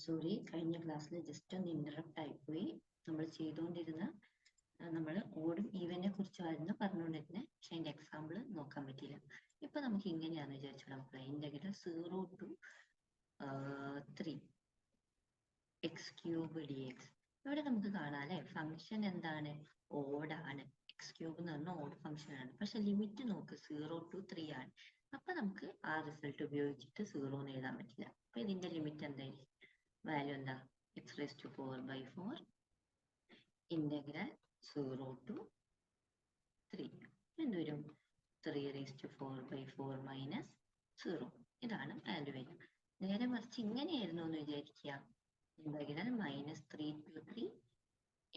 Sorry, കഴിഞ്ഞ ക്ലാസ്സിൽ just ഒന്ന് ഇന്ററപ്റ്റ് ആയിപ്പോയി. നമ്മൾ ചെയ്തുകൊണ്ടിരുന്ന നമ്മൾ ഓടും ഈവനെ കുറിച്ചായിരുന്നു പറഞ്ഞുകൊണ്ടിരുന്നത്. പക്ഷെ അതിന്റെ എക്സാമ്പിൾ നോക്കാൻ പറ്റിയില്ല. ഇപ്പൊ നമുക്ക് ഇങ്ങനെയാണെന്ന് വിചാരിച്ചോളാം മക്കളെ. Integral 0 to 3 x cube d X. ഇവിടെ നമുക്ക് കാണാം അല്ലെ, ഫംഗ്ഷൻ എന്താണ്? ഓടാണ്. എക്സ് ക്യൂബ് എന്ന് പറഞ്ഞാൽ ഓഡ് ഫംഗ്ഷൻ ആണ്. പക്ഷെ ലിമിറ്റ് നോക്ക് 0 to 3 ആണ്. അപ്പൊ നമുക്ക് ആ റിസൾട്ട് ഉപയോഗിച്ചിട്ട് 0 എന്ന് എഴുതാൻ പറ്റില്ല. അപ്പൊ ഇതിന്റെ ലിമിറ്റ് എന്തായിരിക്കും? വാല്യൂ എന്താ? X raise to 4/4 integral 0 to 3 എന്ത് വരും? 3 റേസ് ടു 4/4 മൈനസ് 0. ഇതാണ് വാല്യൂ വരിക. നേരെ മറിച്ച് ഇങ്ങനെയായിരുന്നു എന്ന് വിചാരിക്കുക, integral -3 to 3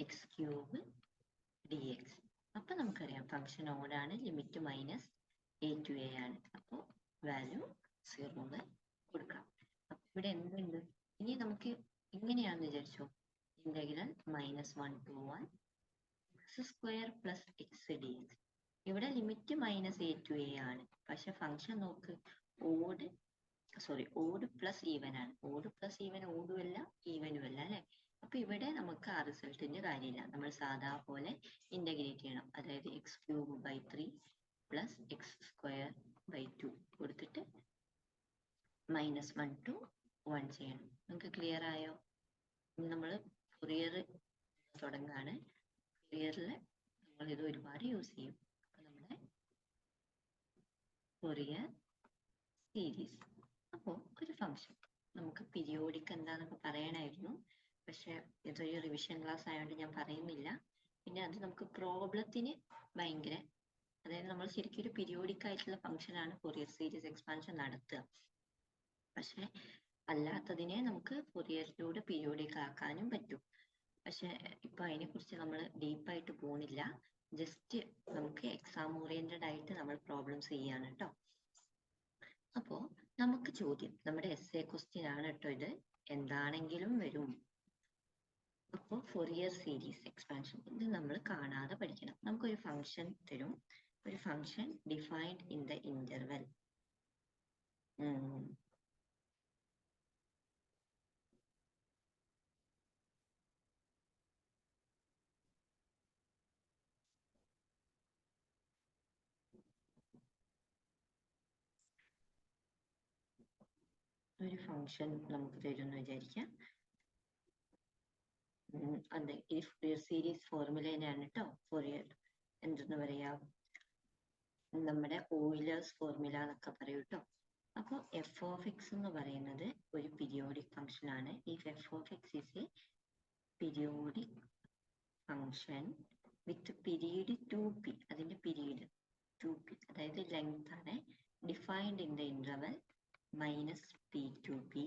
x cube d x. അപ്പൊ നമുക്കറിയാം ഫംഗ്ഷൻ ഓടാണ്, ലിമിറ്റ് -a to a ആണ്. അപ്പോൾ വാല്യൂ 0 കൊടുക്കാം. അപ്പൊ ഇവിടെ എന്തുണ്ട്? ഇനി നമുക്ക് ഇങ്ങനെയാണെന്ന് വിചാരിച്ചോ, integral -1 to 1 X square plus X D X. ഇവിടെ ലിമിറ്റ് -a to a ആണ്. പക്ഷെ ഫംഗ്ഷൻ നോക്ക്, ഓഡ് പ്ലസ് ഈവൻ ആണ്. ഓഡ് പ്ലസ് ഈവൻ ഓടുമല്ല ഈവനുമല്ല അല്ലെ. അപ്പൊ ഇവിടെ നമുക്ക് ആ റിസൾട്ടിന്റെ കാര്യമില്ല. നമ്മൾ സാധാ പോലെ ഇന്റഗ്രേറ്റ് ചെയ്യണം. അതായത് x cube by 3 plus x square by 2 കൊടുത്തിട്ട് -1 to 1 ചെയ്യണം. നിങ്ങൾക്ക് ക്ലിയർ ആയോ? നമ്മൾ ഫൊറിയർ തുടങ്ങാണ്. ഫൊറിയറിൽ നമ്മൾ ഇത് ഒരുപാട് യൂസ് ചെയ്യും. അപ്പൊ നമ്മുടെ ഫൊറിയർ സീരീസ്. അപ്പോൾ ഒരു ഫംഗ്ഷൻ നമുക്ക് പീരിയോഡിക് എന്താണെന്നൊക്കെ പറയണമായിരുന്നു. പക്ഷെ ഇതൊരു റിവിഷൻ ക്ലാസ് ആയതുകൊണ്ട് ഞാൻ പറയുന്നില്ല. പിന്നെ അത് നമുക്ക് പ്രോബ്ലത്തിന് ഭയങ്കര, അതായത് നമ്മൾ ശരിക്കും ഒരു പീരിയോഡിക് ആയിട്ടുള്ള ഫംഗ്ഷൻ ആണ് ഫൊറിയർ സീരീസ് എക്സ്പാൻഷൻ നടത്തുക. പക്ഷെ അല്ലാത്തതിനെ നമുക്ക് ഫൊറിയറിലൂടെ പീരിയോഡിക് ആക്കാനും പറ്റും. പക്ഷെ ഇപ്പൊ അതിനെ കുറിച്ച് നമ്മൾ ഡീപ്പായിട്ട് പോകുന്നില്ല. ജസ്റ്റ് നമുക്ക് എക്സാം ഓറിയന്റഡ് ആയിട്ട് നമ്മൾ പ്രോബ്ലംസ് ചെയ്യാണ് കേട്ടോ. അപ്പോ നമുക്ക് ചോദ്യം, നമ്മുടെ എസ്എ ക്വസ്റ്റ്യൻ ആണ് കേട്ടോ ഇത്, എന്താണെങ്കിലും വരും. അപ്പോൾ ഫൊറിയർ സീരീസ് എക്സ്പാൻഷൻ ഇത് നമ്മൾ കാണാതെ പഠിക്കണം. നമുക്കൊരു ഫംഗ്ഷൻ തരും, ഒരു function defined in the interval. ഒരു ഫംഗ്ഷൻ നമുക്ക് തരുമെന്ന് വിചാരിക്കാം. അതെ, ഈ ഫൊറിയർ സീരീസ് ഫോർമുല തന്നെയാണ് കേട്ടോ. ഫൊറിയർ എന്തെന്ന് പറയാ, നമ്മുടെ ഓയിലേഴ്സ് ഫോർമുല എന്നൊക്കെ പറയൂ കേട്ടോ. അപ്പോൾ എഫ് ഓഫ് എക്സ് എന്ന് പറയുന്നത് ഒരു പീരിയോഡിക് ഫംഗ്ഷൻ ആണ്. If F of X is A periodic function with period 2p, അതിന്റെ പീരീഡ് 2p, അതായത് ലെങ്ത് ആണ്, defined in the interval -p to p,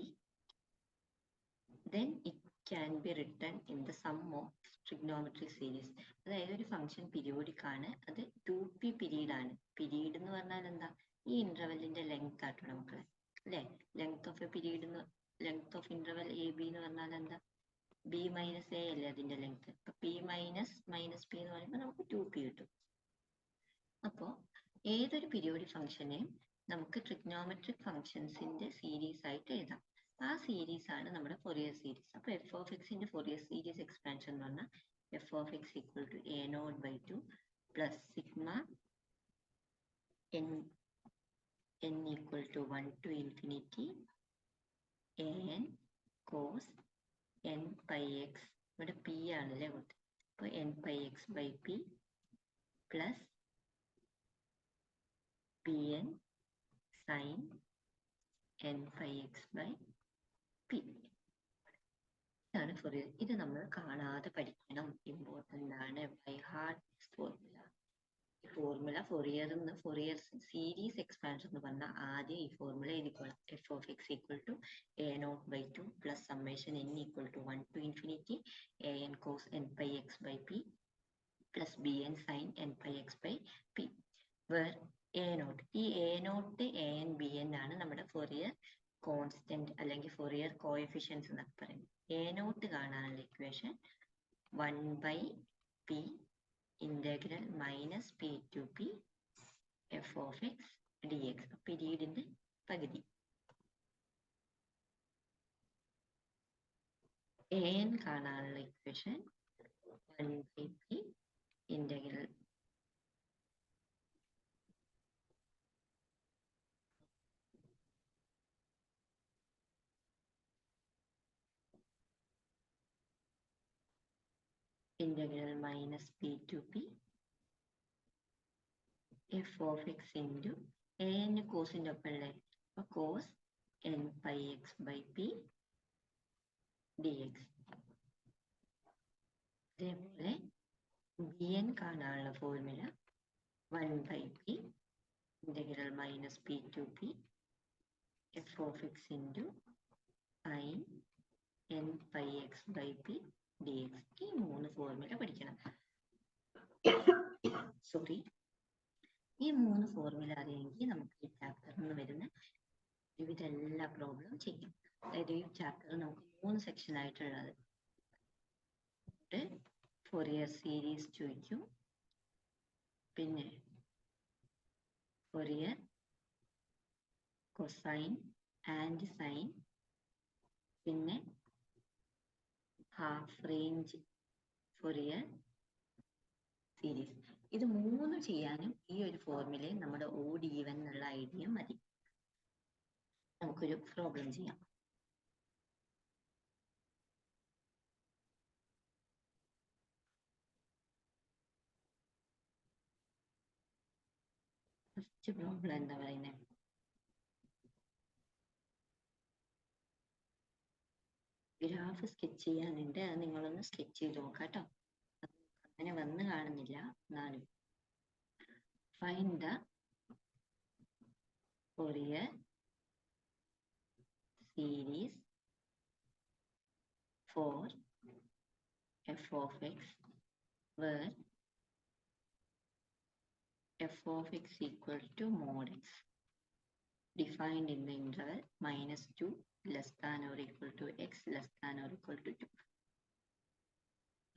then it can be written in the sum of trigonometric series. അതായത് ഒരു function periodic ആണ്, അത് 2p period ആണ്. Period എന്ന് പറഞ്ഞാൽ എന്താ? ഈ ഇന്റർവെല്ലിന്റെ ലെങ്ത് ആട്ടോ മക്കളെ, അല്ലെ? Length of A period, length of interval A B എന്ന് പറഞ്ഞാൽ എന്താ? b മൈനസ് എ അല്ലേ അതിന്റെ ലെങ്ത്. അപ്പൊ p മൈനസ് p എന്ന് പറയുമ്പോൾ നമുക്ക് 2p കിട്ടും. അപ്പോ ഏതൊരു പീരിയോഡിക് ഫംഗ്ഷനെയും നമുക്ക് ട്രിഗ്നോമെട്രിക് ഫംഗ്ഷൻസിന്റെ സീരീസ് ആയിട്ട് എഴുതാം. ആ സീരീസ് ആണ് നമ്മുടെ ഫൊറിയർ സീരീസ്. അപ്പൊ എഫ് ഓഫ് എക്സിന്റെ ഫൊറിയർ സീരീസ് എക്സ്പാൻഷൻ എന്ന് പറഞ്ഞാൽ f of x equal to a0/2 plus sigma n equal to 1 to infinity an cos n pi x, ഇവിടെ p ആണല്ലേ കൊടുത്തത്. അപ്പൊ n pi x/p plus pn sin n pi x/p. ഇതാണ് Fourier. ഇത് നമ്മൾ കാണാതെ പഠിക്കണം, ഇമ്പോർട്ടൻ്റ് ആണ്. By heart formula. Fourier series expansion എന്ന് പറഞ്ഞാൽ ആദ്യം ഈ ഫോർമുല എഴുതിക്കോളാം. F of x equal to a0/2 plus summation n equal to 1 to infinity an cos n pi x/p plus bn sin n pi x/p, where a0, ഈ a0 an bn ആണ് നമ്മുടെ Fourier constant അല്ലെങ്കിൽ Fourier coefficients എന്നൊക്കെ പറയുന്നത്. a0 കാണാനുള്ള equation 1/p integral -p to p f of x dx, പീരീഡിന്റെ പകുതി. an കാണാനുള്ള equation 1/p integral minus p to p f of x into an കോസിന്റെ ഒപ്പമല്ലേ, അപ്പൊ cos n pi x by p dx. അതേപോലെ bn കാണാനുള്ള formula 1/p integral minus p to p f of x into sin n pi x by p dx. ഈ 3 formula പഠിക്കണം. Sorry, ഈ 3 formula അറിയെങ്കിൽ നമുക്ക് ഈ ചാപ്റ്ററിൽ നിന്ന് വരുന്ന വിവിധ എല്ലാ പ്രോബ്ലം ചെയ്യും. അതായത് ഈ ചാപ്റ്റർ നമുക്ക് 3 സെക്ഷൻ ആയിട്ടുള്ളത്. ഫോറിയർ സീരീസ് ചോദിക്കും, പിന്നെ ഫോറിയർ കൊസൈൻ ആൻഡ് സൈൻ, പിന്നെ ഹാഫ് റേഞ്ച് ഫോറിയർ സീരീസ്. ഇത് 3 ചെയ്യാനും ഈ ഒരു ഫോർമുലയിൽ നമ്മുടെ ഓഡ് ഈവൻ എന്നുള്ള ഐഡിയ മതി. നമുക്കൊരു പ്രോബ്ലം ചെയ്യാം. ഫസ്റ്റ് പ്രോബ്ലം എന്താ പറയുന്നത്? ഗ്രാഫ് സ്കെച്ച് ചെയ്യാനുണ്ട്, അത് നിങ്ങളൊന്ന് സ്കെച്ച് ചെയ്ത് നോക്കാം കേട്ടോ. അങ്ങനെ വന്ന് കാണുന്നില്ല എന്നാലും. Find the Fourier series for f of x where f of x equal to mod x defined in the interval -2 less than or equal to x less than or equal to 2.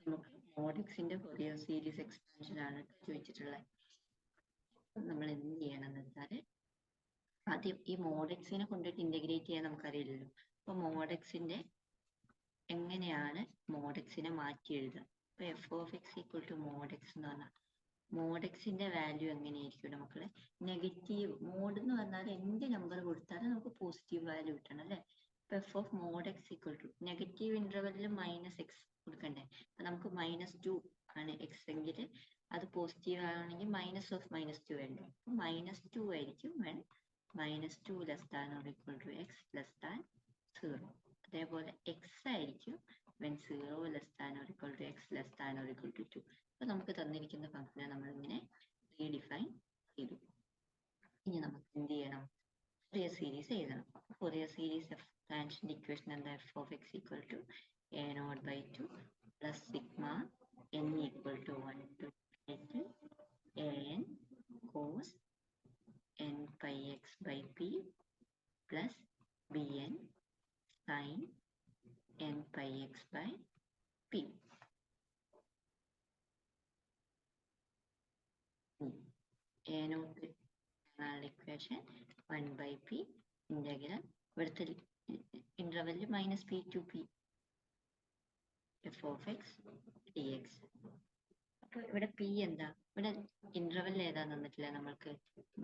നമുക്ക് mod x ന്റെ Fourier series expansion ആണ് ചോദിച്ചിട്ടുള്ളത്. നമ്മൾ എന്ത് ചെയ്യണം എന്ന് വെച്ചാൽ, ആദ്യം ഈ mod x നെ കൊണ്ടിട്ട് ഇന്റഗ്രേറ്റ് ചെയ്യാൻ നമുക്കറിയില്ലല്ലോ. അപ്പൊ mod x ന്റെ എങ്ങനെയാണ് mod x നെ മാറ്റി എഴുതുക? അപ്പൊ f of x equal to mod x എന്ന് പറഞ്ഞാൽ mod x ന്റെ വാല്യൂ എങ്ങനെയായിരിക്കും മക്കളെ? നെഗറ്റീവ്. മോഡ് എന്ന് പറഞ്ഞാൽ എന്ത് നമ്പർ കൊടുത്താലും നമുക്ക് പോസിറ്റീവ് വാല്യൂ കിട്ടണം അല്ലേ? അപ്പൊ f of mod x equal to negative ഇന്റർവെല്ലിൽ -x കൊടുക്കണ്ടേ? അപ്പൊ നമുക്ക് -2 ആണ് x എങ്കിൽ അത് പോസിറ്റീവ് ആണെങ്കിൽ -2 വേണ്ടേ? അപ്പൊ -2 ആയിരിക്കും വേണം. -2 less than or equal to x less than 0. അതേപോലെ x ആയിരിക്കും when 0 less than or equal to x less than or equal to 2. അപ്പോൾ നമുക്ക് തന്നിരിക്കുന്ന ഫംഗ്ഷനെ നമ്മൾ ഇങ്ങനെ റീഡിഫൈൻ ചെയ്തു. ഇനി നമുക്ക് എന്ത് ചെയ്യണം? ഫോറിയർ സീരീസ് എഴുതണം. ഫോറിയർ സീരീസ് എക്സ്പാൻഷന്റെ ഇക്വേഷൻ എന്താ? f of x equal to a0/2 plus sigma n equal to 1 to an cos n pi x by p plus bn sin n pi x by p. a0 equation 1/p integral ഇവിടുത്തെ ഇന്റർവെല്ലിൽ -p to p f of x dx. അപ്പൊ ഇവിടെ p എന്താ? ഇവിടെ interval ഏതാ തന്നിട്ടില്ല നമ്മൾക്ക്?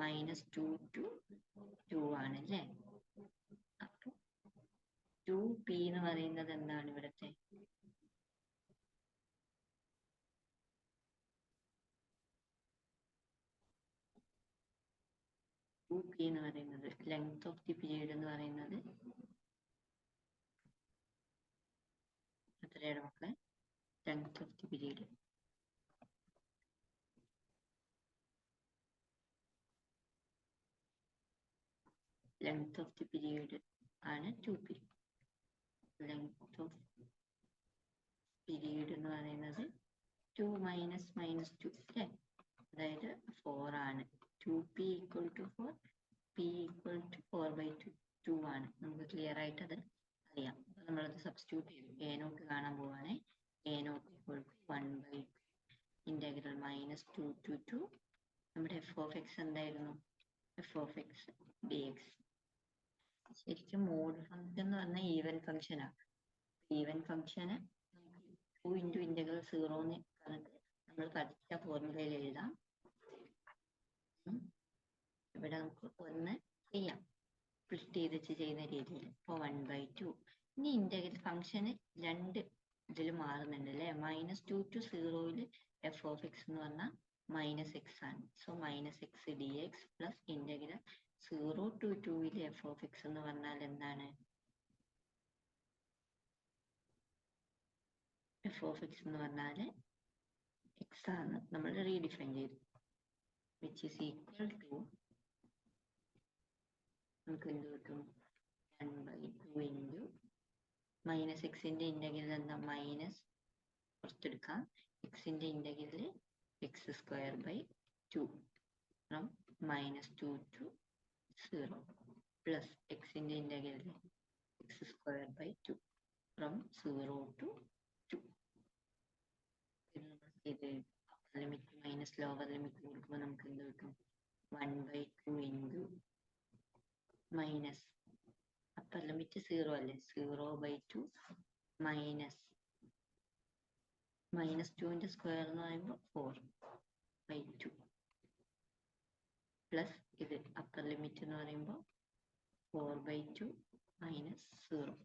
-2 to 2 ആണല്ലേ? അപ്പൊ 2p എന്ന് പറയുന്നത് എന്താണ് ഇവിടത്തെ? p എന്ന് പറയുന്നത് ലെങ്ത് ഓഫ് ദി പീരീഡ് എന്ന് പറയുന്നത് എത്രയാണ് മക്കളെ? ലെങ്ത് ഓഫ് ദി പീരീഡ് ആണ് 2p. ലെങ്ത് ഓഫ് പീരീഡ് എന്ന് പറയുന്നത് 2 - -2 അല്ലേ? അതായത് 4 ആണ്. 2p equal to 4, p equal to 4/2 ആണ്. നമുക്ക് ക്ലിയർ ആയിട്ട് അത് അറിയാം. അപ്പൊ നമ്മളത് സബ്സ്റ്റിറ്റ്യൂട്ട് ചെയ്തു. a0 കാണാൻ പോവാണ്. a0 equal to 1/2 integral -2 to 2. നമ്മുടെ f of x എന്തായിരുന്നു? f of x dx. ശരിക്കും മോഡ് ഫംഗ്ഷൻ എന്ന് പറഞ്ഞാൽ ഈവൻ ഫംഗ്ഷനാണ്. ഈവൻ ഫംഗ്ഷന് 2 ഇൻറ്റു ഇൻ്റഗ്രൽ 0 എന്ന് കണക്ക് നമ്മൾ പഠിച്ച ഫോർമുലയിൽ എഴുതാം. ഇവിടെ നമുക്ക് ഒന്ന് ചെയ്യാം, സ്പ്ലിറ്റ് ചെയ്ത് വെച്ച് ചെയ്യുന്ന രീതിയിൽ. ഇപ്പോൾ 1/2. ഇനി ഇൻ്റഗ്രൽ ഫംഗ്ഷന് രണ്ട് ഇതിൽ മാറുന്നുണ്ട് അല്ലേ. -2 to 0 f of x എന്ന് പറഞ്ഞാൽ -x ആണ്. So -x dx plus integral 0 to 2 f of x എന്ന് പറഞ്ഞാൽ എന്താണ്? f of x എന്ന് പറഞ്ഞാൽ x ആണ് നമ്മൾ റീഡിഫൈൻ ചെയ്തു, which is equal to നമുക്ക് എന്ത് കിട്ടും? 1/2 ഇൻറ്റു -x-ന്റെ ഇൻ്റഗ്രൽ എന്താ? മൈനസ് പുറത്തെടുക്കാം. x-ന്റെ integral x²/2 from -2 to 0 plus x-ന്റെ ഇൻ്റഗ്രൽ x²/2 ഫ്രം 0 to 2. ഇത് ലിമിറ്റ് മൈനസ് ലോവർ ലിമിറ്റ് കൊടുക്കുമ്പോൾ നമുക്ക് എന്ത് കിട്ടും? 1/2 ഇൻറ്റു മൈനസ് അപ്പർ ലിമിറ്റ് 0 അല്ലേ, 0/2 മൈനസ് -2ന്റെ സ്ക്വയർ എന്ന് പറയുമ്പോൾ 4/2 പ്ലസ് ഇത് അപ്പർ ലിമിറ്റ് എന്ന് പറയുമ്പോൾ 4/2 minus 0.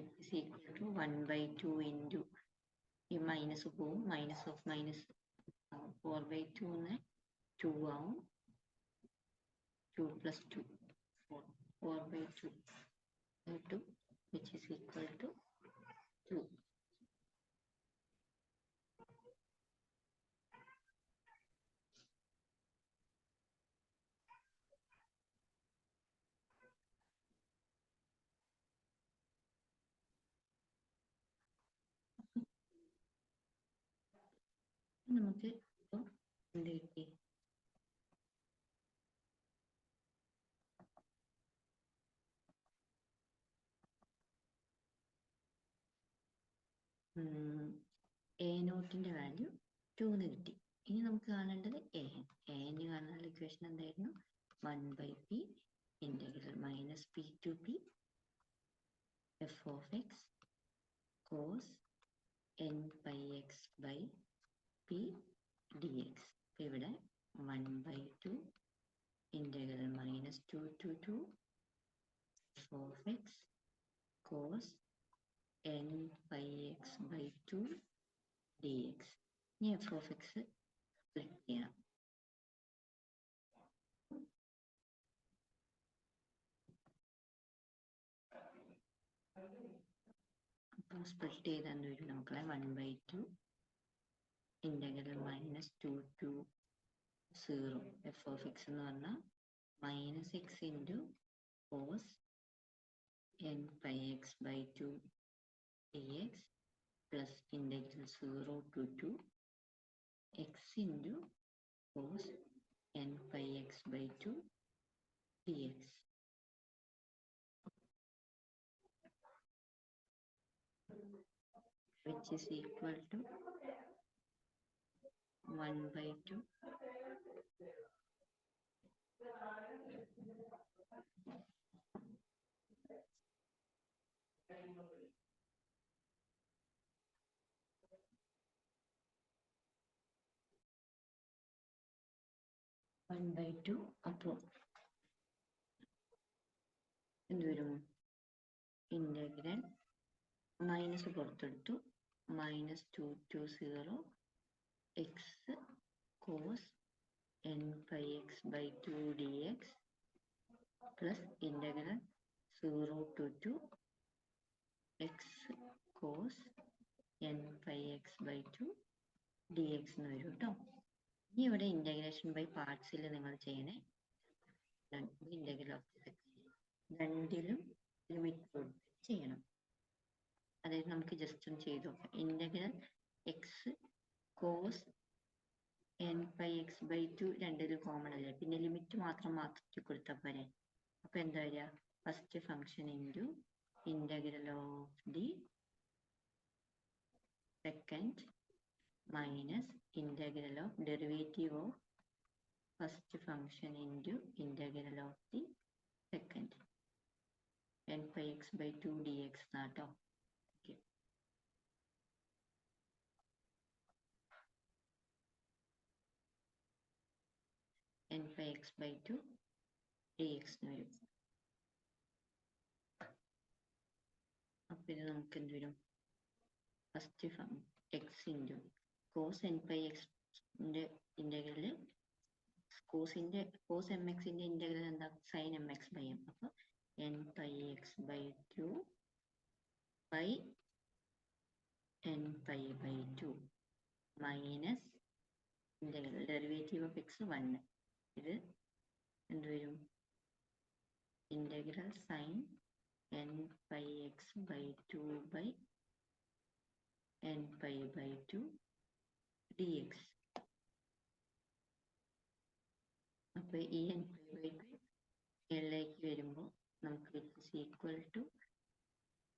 It is equal to 1/2 into ഈ മൈനസ് പോവും, മൈനസ് ഓഫ് മൈനസ് 4/2 2 ആവും, 2 plus 2 4/2 into which is equal to 2. നമുക്ക് ഇപ്പോൾ എന്ത് കിട്ടി? a0ന്റെ വാല്യൂ 2 എന്ന് കിട്ടി. ഇനി നമുക്ക് കാണേണ്ടത് a=ന് കാണാനുള്ള ഇക്വേഷൻ എന്തായിരുന്നു? 1/p integral -p to p f of x cos n/x/p dx. ഇവിടെ 1/2 integral -2 to 2 f of x cos n/x/2 dx. ഇനി f of x സ്പ്ലിറ്റ് ചെയ്യാം. അപ്പോൾ സ്പ്ലിറ്റ് ചെയ്താൽ വരും മക്കളെ? 1/2 integral -2 to 0 f of x എന്ന് പറഞ്ഞാൽ -x into cos n/x/2 dx plus integral 0 to 2 x into cos n/x/2 dx. Which is equal to 1/2 1/2 അപ്പോൾ എന്ത് വരും? ഇന്റഗ്രൽ മൈനസ് പുറത്തെടുത്തു, -2 to 0 x cos n/x/2 dx plus integral 0 to 2 x cos n/x/2 dx എന്ന് വരും കേട്ടോ. ഇനി ഇവിടെ integration by പാർട്സിൽ നിങ്ങൾ ചെയ്യണേ. ഇന്റഗ്രൽ ഓഫ് രണ്ടിലും ലിമിറ്റ് ചെയ്യണം. അതായത് നമുക്ക് ജസ്റ്റ് ഒന്ന് ചെയ്ത് നോക്കാം. ഇന്റഗ്രൽ എക്സ് കോസ് n/x/2 രണ്ടിലും കോമൺ അല്ലേ, പിന്നെ ലിമിറ്റ് മാത്രം മാറ്റി കൊടുത്താൽ പോരെ. അപ്പൊ എന്താ വരിക? First function into integral of the second minus integral of derivative of first function into integral of the second n pi x by 2 dx എന്നാട്ടോ. Okay, n pi x by 2 dx എന്ന് വരും. അപ്പോൾ ഇത് നമുക്ക് എന്ത് വരും? First x into cos n pi x integral cos mx integral എന്താ? sin mx by m. അപ്പോൾ n pi x by 2 by n pi by 2 minus integral derivative of x 1. ഇത് എന്ത് വരും? Integral sin n pi x by 2 by n pi by 2 dx. അപ്പോൾ ഈ n pi by 2 മേളിലേക്ക് വരുമ്പോൾ നമുക്ക് it is equal to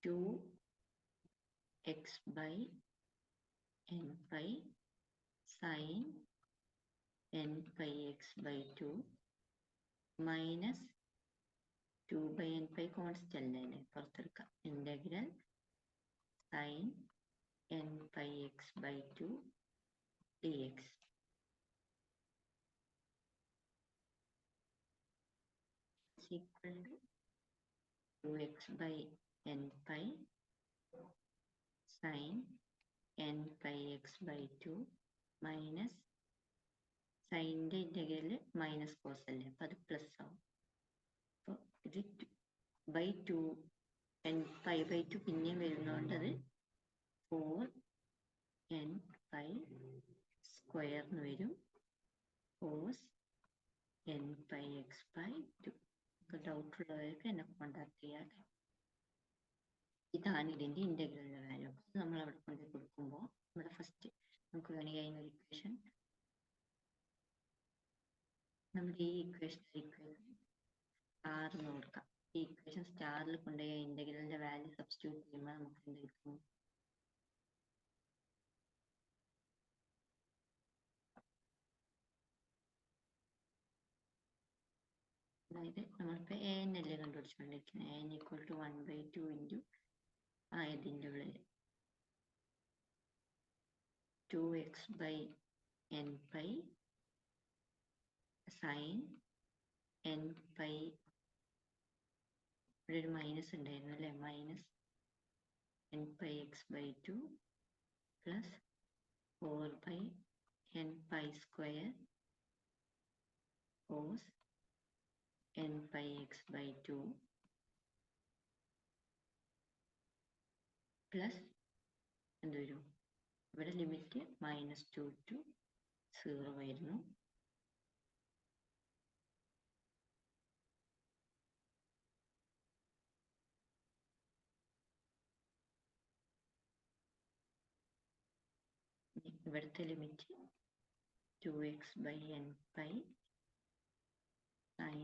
2x by n pi sin n pi x by 2 minus 2 by n pi constant അല്ലേ, പുറത്തെടുക്കാം. Integral sin n pi x by 2 dx. equal to 2x by n pi sin n pi x by 2 minus സൈൻ്റെ integral minus cos അല്ലേ, അപ്പം അത് plus ആവും. അപ്പോൾ ഇത് by 2 n pi by 2 പിന്നെയും വരുന്നതുകൊണ്ട് അത് 4n pi സ്ക്വയർ എന്ന് വരും. Cos n pi x by 2. Doubt ഉള്ളവർക്ക് എന്നെ കോണ്ടാക്ട് ചെയ്യാം. ഇതാണ് ഇതിൻ്റെ ഇൻ്റഗ്രലിൻ്റെ വാല്യൂ. നമ്മൾ അവിടെ കൊണ്ട് കൊടുക്കുമ്പോൾ നമ്മുടെ ഫസ്റ്റ് നമുക്ക് വേണമെങ്കിൽ അതിനൊരു ഇക്വേഷൻ, നമ്മുടെ ഈ ഇക്വേഷൻ സ്റ്റാർ എന്ന് കൊടുക്കാം. ഈ ഇക്വേഷൻ സ്റ്റാറിൽ കൊണ്ടുപോയി ഇൻ്റഗ്രലിൻ്റെ വാല്യൂ സബ്സ്റ്റിറ്റ്യൂട്ട് ചെയ്യുമ്പോൾ നമുക്ക് എന്ത് കിട്ടും? അതായത് നമ്മളിപ്പോൾ എ എൻ അല്ലേ കണ്ടുപിടിച്ചുകൊണ്ടിരിക്കുന്നത്. A n equal to 1/2 into ഇതിൻ്റെ ഉള്ളിൽ 2x by n pi sin n pi, ഇവിടെ ഒരു മൈനസ് ഉണ്ടായിരുന്നു അല്ലേ, minus n pi x by 2 plus 4 by n pi square cos n pi x by 2 plus എന്ത് വരും? ഇവിടെ ലിമിറ്റ് -2 to 0 ആയിരുന്നു. ഇവിടുത്തെ limit 2x by n pi sin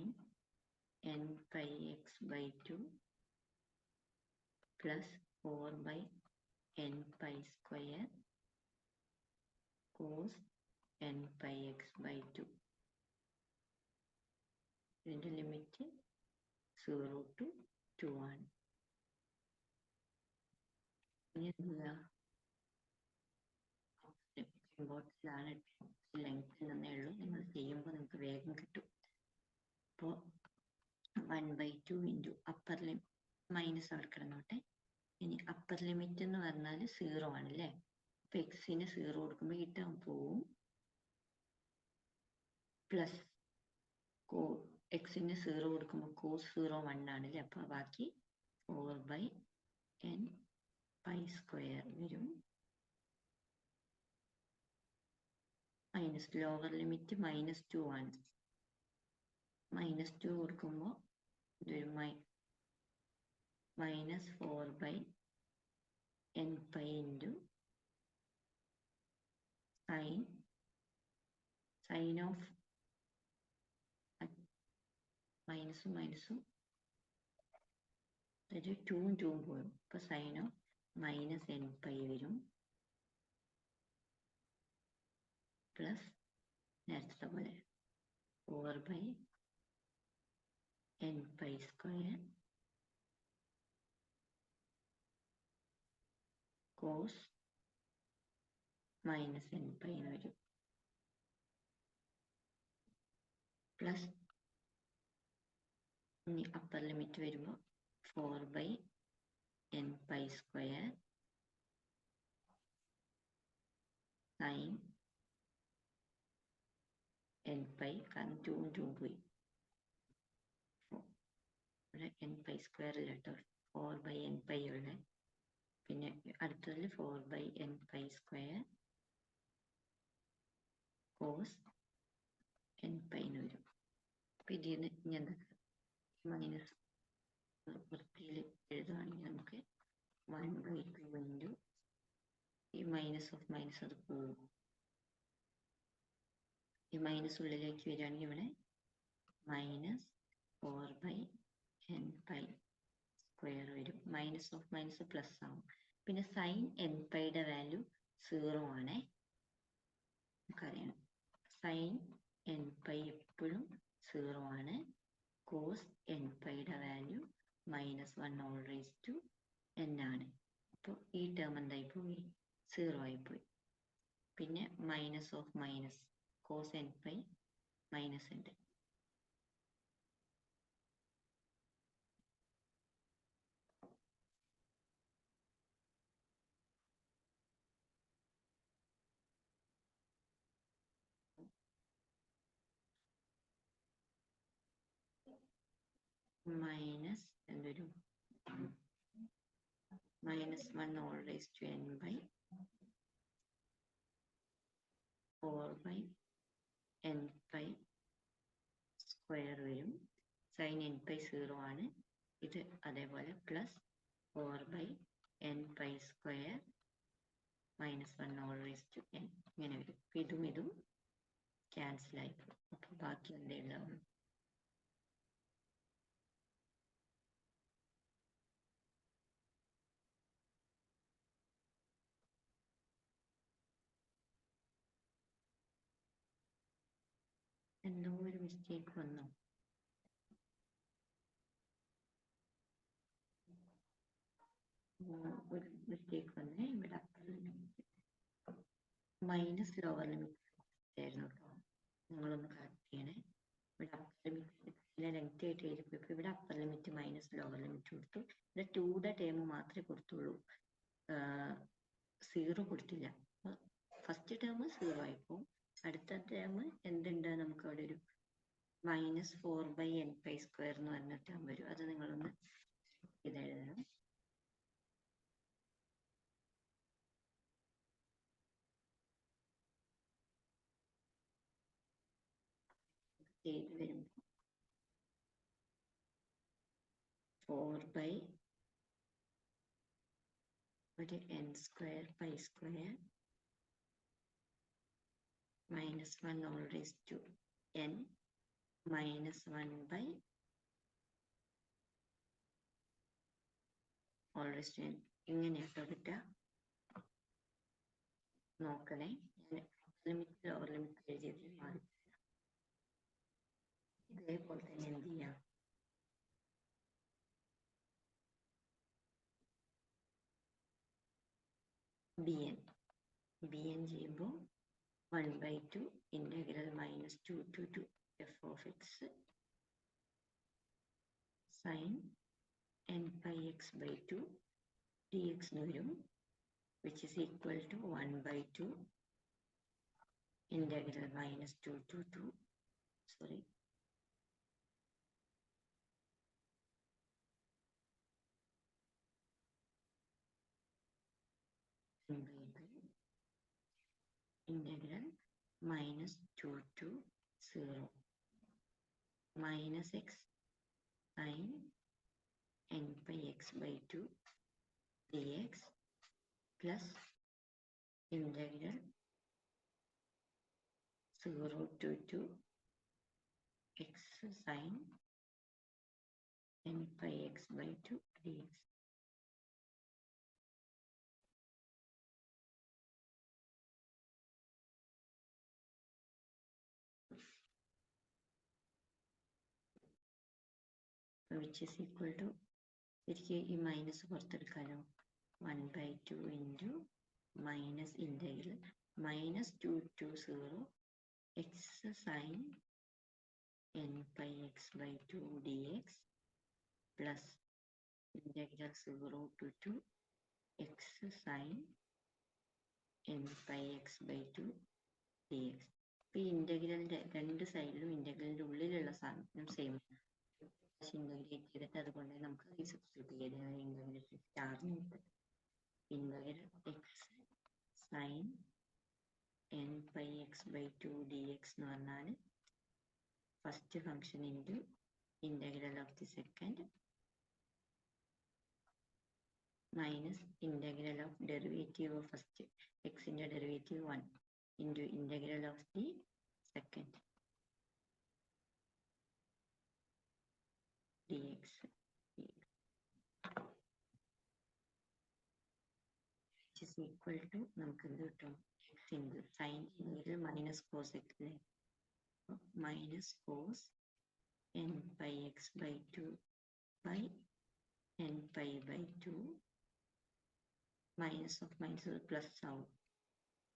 n pi x by 2 plus 4 by n pi square cos n pi x by 2. ഇതിൻ്റെ limit 0 to 2 ആണ്. ഇനി എന്താ? ഇമ്പോർട്ടൻ്റാണ്, ലെങ്ത്തിൽ നിന്നേ ഉള്ളൂ. നിങ്ങൾ ചെയ്യുമ്പോൾ നിങ്ങൾക്ക് വേഗം കിട്ടും. അപ്പോൾ 1/2 ഇൻറ്റു അപ്പർ ലിമിറ്റ് മൈനസ് അവിടെ കിടന്നോട്ടെ. ഇനി അപ്പർ ലിമിറ്റ് എന്ന് പറഞ്ഞാൽ 0 ആണല്ലേ. അപ്പോൾ എക്സിന് 0 കൊടുക്കുമ്പോൾ ഈ ടേം പോവും. പ്ലസ് എക്സിന് 0 കൊടുക്കുമ്പോൾ കോസ് 0 1 ആണല്ലേ. അപ്പോൾ ബാക്കി 4 by n pi സ്ക്വയർ വരും. മൈനസ് ലോവർ ലിമിറ്റ് -2 ആണ്. -2 കൊടുക്കുമ്പോൾ ഇതൊരു -4 by n pi into sine of മൈനസും മൈനസും അതായത് 2ഉം 2ഉം പോരും. അപ്പോൾ സൈൻ ഓഫ് -n pi വരും പ്ലസ് നേരത്തെ പോലെ 4 by n pi square cos minus n pi എന്ന് വരും. പ്ലസ് ഇനി അപ്പർ ലിമിറ്റ് വരുമ്പോൾ 4 by n pi square sin n pi, കാരണം 2 2 പോയി, ഇവിടെ n pi സ്ക്വയർ ഇല്ല കേട്ടോ, 4 by n pi ഉള്ള. പിന്നെ അടുത്തതിൽ 4 by n pi square cos n pi എന്ന് വരും. അപ്പം ഇതിന് ഇനി എന്താ മൈനസ് വൃത്തിയിൽ എഴുതുകയാണെങ്കിൽ നമുക്ക് 1 by 2 ഇൻറ്റു ഈ മൈനസ് ഓഫ് മൈനസ് അത് പോകും. ഈ മൈനസ് ഉള്ളിലേക്ക് വരികയാണെങ്കിൽ ഇവിടെ minus 4 by n pi square വരും. മൈനസ് ഓഫ് മൈനസ് പ്ലസ് ആവും. പിന്നെ സൈൻ n പൈയുടെ വാല്യൂ 0 ആണേ, നമുക്കറിയണം. സൈൻ n പൈ എപ്പോഴും 0 ആണ്. കോസ് n പൈയുടെ വാല്യൂ -1/n ആണ്. അപ്പോൾ ഈ ടേം എന്തായി പോയി, 0 ആയിപ്പോയി. പിന്നെ minus of minus cos n pi minus ഉണ്ട്. മൈനസ് എന്തൊരു -1/n by 4 by n pi square വരും. സൈൻ n pi 0 ആണ്. ഇത് അതേപോലെ plus 4 by n pi square -1/n ഇങ്ങനെ വരും. ഇതും ഇതും ക്യാൻസൽ ആയിപ്പോകും. അപ്പോൾ ബാക്കി എന്തേ ഉണ്ടാവും, എന്തോ ഒരു മിസ്റ്റേക്ക് വന്നു. ഒരു മിസ്റ്റേക്ക് വന്നേ, ഇവിടെ മൈനസ് ലോവർ ലിമിറ്റ് ആയിരുന്നു കേട്ടോ, നിങ്ങളൊന്ന് കറക്റ്റ് ചെയ്യണേ. ഇവിടെ അപ്പർ ലിമിറ്റ് ലെങ്ത് ആയിട്ട് എഴുതിയപ്പോൾ ഇവിടെ upper limit minus lower limit കൊടുത്തു. ഇവിടെ 2യുടെ ടേം മാത്രമേ കൊടുത്തുള്ളൂ, 0 കൊടുത്തില്ല. ഫസ്റ്റ് ടേം 0 ആയിപ്പോൾ അടുത്ത ടേം എന്തുണ്ട്, നമുക്ക് അവിടെ ഒരു -4 by n pi സ്ക്വയർ എന്ന് പറഞ്ഞ ടേം വരും. അത് നിങ്ങളൊന്ന് ഇതെഴുതണം. ചെയ്ത് വരുമ്പോൾ 4 by ഒരു n square pi square -1/n -1 by n ഇങ്ങനെയാട്ടോ കിട്ടുക. നോക്കണേ, ലിമിറ്റ് ലോവർ ലിമിറ്റ് എഴുതിയത് മാറി. ഇതേപോലെ തന്നെ എന്ത് ചെയ്യാം, bn ചെയ്യുമ്പോൾ 1/2 integral -2 to f of x sin n pi x by 2 dx എന്ന് വരും, which is equal to 1/2 integral -2 to 2 sorry integral -2 to 0 minus x sin n pi x by 2 dx plus integral 0 to 2 x sin n pi x by 2 dx. which is equal to ശരിക്കും ഈ minus പുറത്തെടുക്കാലോ 1/2 into minus integral -2 to 0 x sin n pi x by 2 dx plus integral 0 to 2 x sin n pi x by 2 dx. ഈ ഇന്റഗ്രലിന്റെ രണ്ട് സൈഡിലും ഇന്റഗ്രലിന്റെ ഉള്ളിലുള്ള സാധനം same integrate ചെയ്തിട്ട് അതുകൊണ്ട് നമുക്ക് സബ്സ്റ്റിറ്റ്യൂട്ട് ചെയ്യാം. ഇന്റഗ്രേഷൻ സ്റ്റാറിന് integral x sin n pi x by 2 dx എന്ന് പറഞ്ഞാൽ first function into integral of the second minus integral of derivative of first എക്സിന്റെ derivative 1 into integral of the second dx which is equal to നമുക്ക് എന്ത് കിട്ടും x into sin integral minus cos x minus cos n pi x by 2 by n pi by 2 minus of minus plus ആവും.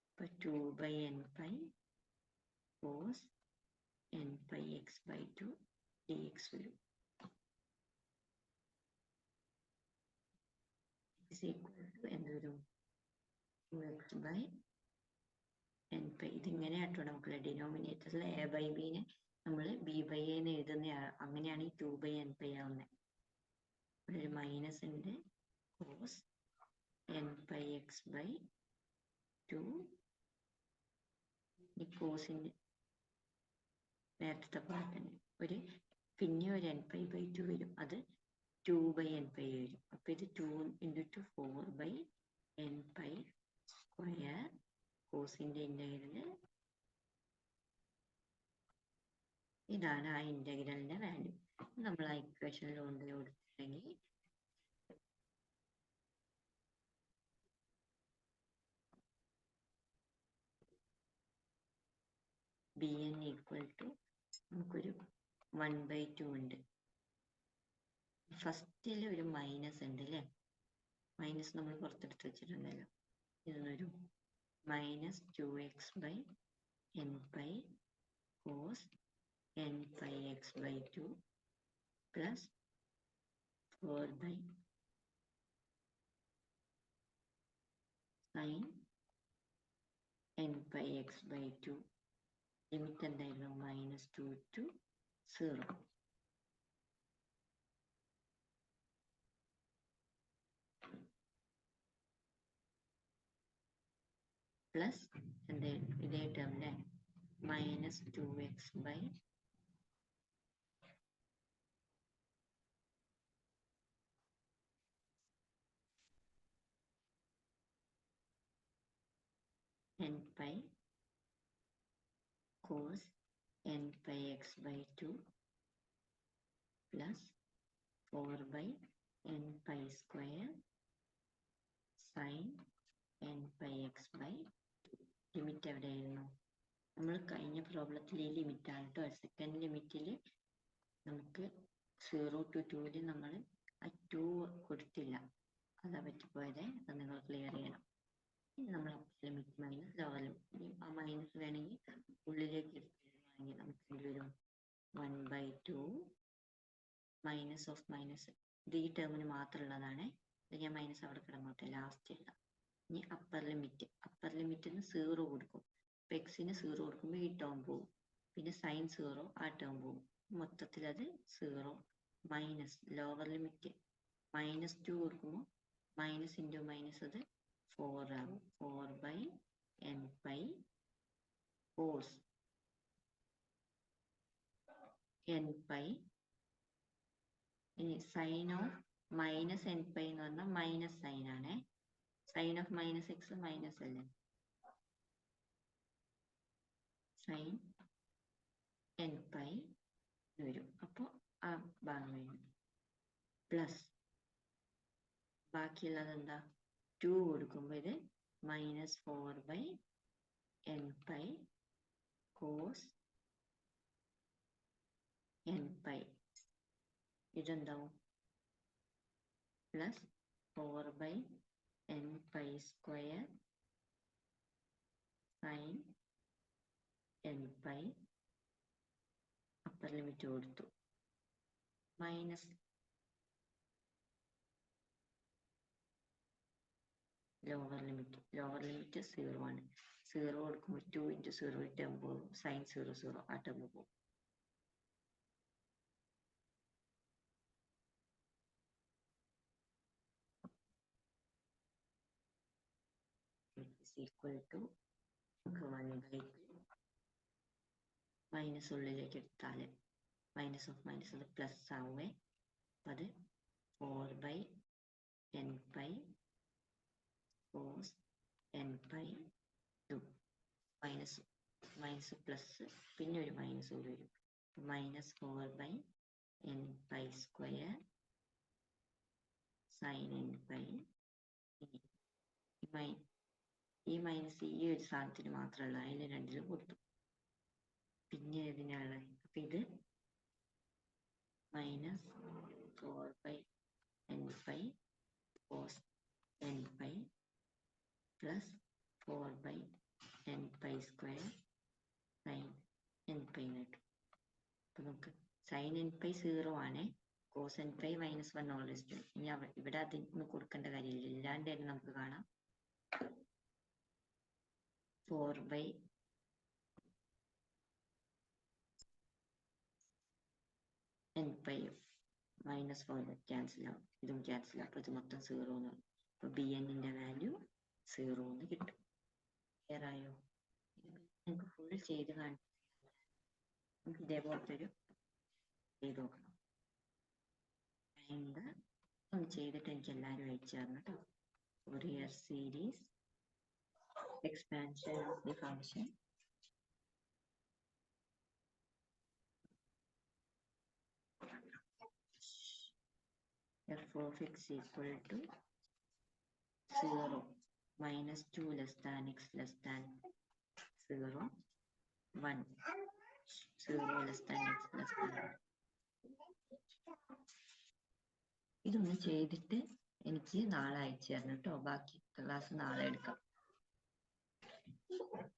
അപ്പൊ 2 by n pi cos n pi x by 2 dx വരും. is equal to എന്ത് വരും 2x by n pi. ഇതിങ്ങനെ ആട്ടോ നമുക്ക് ഡിനോമിനേറ്ററിൽ a by b നെ നമ്മൾ b by a എന്ന് എഴുതുന്ന അങ്ങനെയാണ് ഈ 2 by n pi ആവുന്നത്. ഇവിടെ ഒരു മൈനസ് ഉണ്ട് cos n pi x by 2 ഈ കോസിന്റെ നേരത്തെ പോലെ തന്നെ ഒരു പിന്നെ ഒരു n pi by 2 വരും. അത് 2 by n pi വരും. അപ്പൊ ഇത് 2 into 4 by n pi square കോസിന്റെ ഇന്റഗ്രല് ഇതാണ് ആ ഇന്റഗ്രലിന്റെ വാല്യൂ. നമ്മൾ ആ ഇക്വേഷനിൽ കൊണ്ടുപോയി കൊടുത്തിട്ടുണ്ടെങ്കിൽ bn ഈക്വൽ ടു നമുക്കൊരു 1/2 ഉണ്ട്. ഫസ്റ്റിൽ ഒരു മൈനസ് ഉണ്ട് അല്ലേ, മൈനസ് നമ്മൾ പുറത്തെടുത്ത് വെച്ചിട്ടുണ്ടല്ലോ. ഇതൊരു minus 2x by n pi cos n pi x by 2 plus 4 by sin n pi x by 2 limit എന്തായിരുന്നു -2 to 0. പ്ലസ് ഇതേ ടേമിലെ -2x by n pi cos n pi x by 2 plus 4 by n pi square sin n pi x by 2. Limit എവിടെയായിരുന്നു? നമ്മൾ കഴിഞ്ഞ പ്രോബ്ലത്തിൽ ഈ limit ആണ് കേട്ടോ. Second ലിമിറ്റിൽ നമുക്ക് 0 to 2 നമ്മൾ ആ 2 കൊടുത്തില്ല, അതാ പറ്റിപ്പോയത്. അത് നിങ്ങൾ ക്ലിയർ ചെയ്യണം. നമ്മൾ ലിമിറ്റ് മൈനസ് ലോവർ ലിമിറ്റ്, ആ മൈനസ് വേണമെങ്കിൽ ഉള്ളിലേക്ക് എടുക്കുകയാണെങ്കിൽ നമുക്ക് എന്ത് വരും 1/2 മൈനസ് ഓഫ് മൈനസ്. ഇത് ഈ ടേമിന് മാത്രമുള്ളതാണ്. ഇത് ഞാൻ മൈനസ് അവിടെ കിടന്നോട്ടെ, ലാസ്റ്റ് ഇല്ല. ഇനി അപ്പർ ലിമിറ്റിന് 0 കൊടുക്കും. ഇപ്പൊ എക്സിന് 0 കൊടുക്കുമ്പോൾ ഈ ടേം പോകും, പിന്നെ സൈൻ 0 ആ ടേം പോകും. മൊത്തത്തിൽ അത് 0 മൈനസ് ലോവർ ലിമിറ്റ് -2 കൊടുക്കുമ്പോൾ മൈനസ് ഇൻറ്റു മൈനസ് അത് 4 ആകും. 4 by n pi cos n pi. ഇനി sine of minus n pi എന്ന് പറഞ്ഞാൽ മൈനസ് സൈൻ ആണ്. Sine of minus x minus അല്ലേ, സൈൻ n pi വരും. അപ്പോൾ ആ ഭാഗം വരും. പ്ലസ് ബാക്കിയുള്ളത് എന്താ, 2 കൊടുക്കുമ്പോൾ ഇത് -4 by n pi cos n pi ഇതെന്താവും plus 4/n pi square sine n pi upper limit കൊടുത്തു മൈനസ് ലോവർ ലിമിറ്റ് 0 ആണ്. 0 കൊടുക്കുമ്പോൾ 2 into 0 ടേം പോകും, സൈൻ 0 ആ ടേം പോകും. ഈക്വൽ ടു 1/2 മൈനസ് ഉള്ളിലേക്ക് എടുത്താൽ മൈനസ് ഓഫ് മൈനസ് അത് പ്ലസ് ആവുമേ. അത് 4/n pi cos n pi 2 minus plus പിന്നെ ഒരു മൈനസ് കൂടി വരും. Minus 4/n pi square sine n pi. ഈ മൈനസ് ഈ ഒരു സാധനത്തിന് മാത്രമല്ല, അതിന് രണ്ടിലും കൊടുത്തു. പിന്നെ ഇതിനാണ് അപ്പൊ ഇത് minus 4/n pi cos n pi plus 4/n pi square sine n pi കിട്ടും. അപ്പൊ നമുക്ക് സൈൻ n പൈ 0 ആണ്, cos n pi -1 all rest. ഇനി ഇവിടെ അതിന് കൊടുക്കേണ്ട കാര്യമില്ല, ഇല്ലാണ്ട് തന്നെ നമുക്ക് കാണാം 4/n പൈ -4 ക്യാൻസൽ ആവും, ഇതും ക്യാൻസൽ ആവും. അപ്പൊ ഇത് മൊത്തം 0 എന്ന്. അപ്പൊ bnന്റെ വാല്യൂ 0 എന്ന് കിട്ടും. ക്ലിയർ ആയോ? നമുക്ക് ഫുൾ ചെയ്ത് കാണിക്കാം. നമുക്ക് ഇതേപോലത്തെ ഒരു ചെയ്ത് നോക്കണം. ഒന്ന് ചെയ്തിട്ട് എനിക്ക് എല്ലാവരും അയച്ചു തരണം കേട്ടോ. Fourier series expansion of the function f of x equal to 0 -2 less than x less than 0 1 0 less than x less than 1. ഇതൊന്ന് ചെയ്തിട്ട് എനിക്ക് നാളെ അയച്ചു തരണം കേട്ടോ. ബാക്കി ക്ലാസ് നാളെ എടുക്കാം.